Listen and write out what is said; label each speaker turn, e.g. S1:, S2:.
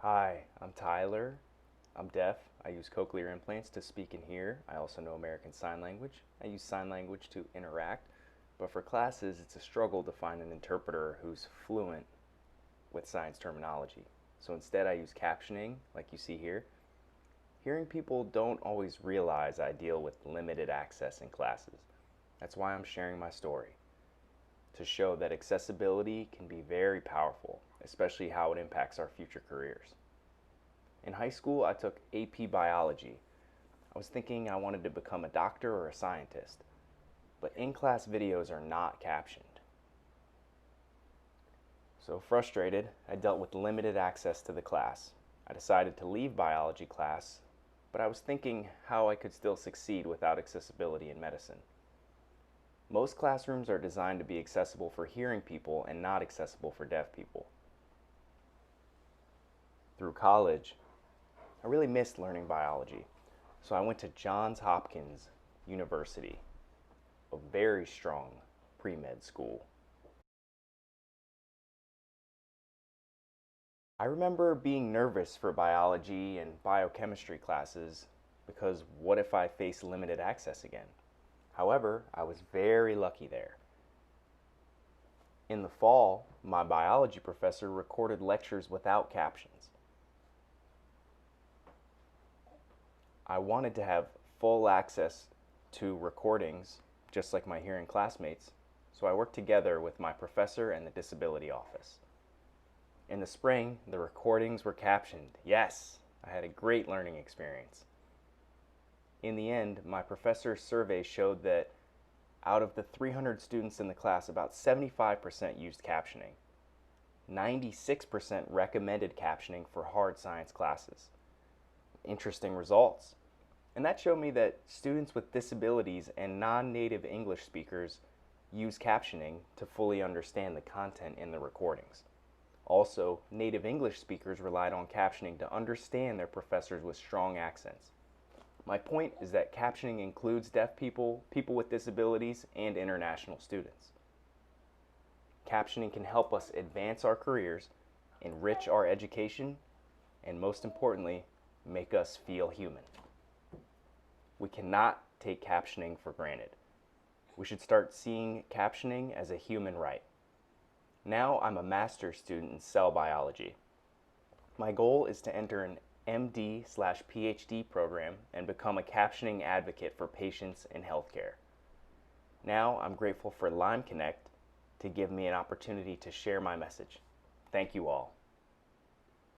S1: Hi, I'm Tyler. I'm deaf. I use cochlear implants to speak and hear. I also know American Sign Language. I use sign language to interact. But for classes, it's a struggle to find an interpreter who's fluent with science terminology. So instead, I use captioning, like you see here. Hearing people don't always realize I deal with limited access in classes. That's why I'm sharing my story, to show that accessibility can be very powerful, especially how it impacts our future careers. In high school, I took AP Biology. I was thinking I wanted to become a doctor or a scientist, but in-class videos are not captioned. So frustrated, I dealt with limited access to the class. I decided to leave biology class, but I was thinking how I could still succeed without accessibility in medicine. Most classrooms are designed to be accessible for hearing people and not accessible for deaf people. Through college, I really missed learning biology, so I went to Johns Hopkins University, a very strong pre-med school. I remember being nervous for biology and biochemistry classes because what if I face limited access again? However, I was very lucky there. In the fall, my biology professor recorded lectures without captions. I wanted to have full access to recordings, just like my hearing classmates, so I worked together with my professor and the disability office. In the spring, the recordings were captioned. Yes, I had a great learning experience. In the end, my professor's survey showed that out of the 300 students in the class, about 75% used captioning. 96% recommended captioning for hard science classes. Interesting results. And that showed me that students with disabilities and non-native English speakers use captioning to fully understand the content in the recordings. Also, native English speakers relied on captioning to understand their professors with strong accents. My point is that captioning includes deaf people, people with disabilities, and international students. Captioning can help us advance our careers, enrich our education, and most importantly, make us feel human. We cannot take captioning for granted. We should start seeing captioning as a human right. Now I'm a master's student in cell biology. My goal is to enter an MD/PhD program and become a captioning advocate for patients in healthcare. Now I'm grateful for Lime Connect to give me an opportunity to share my message. Thank you all.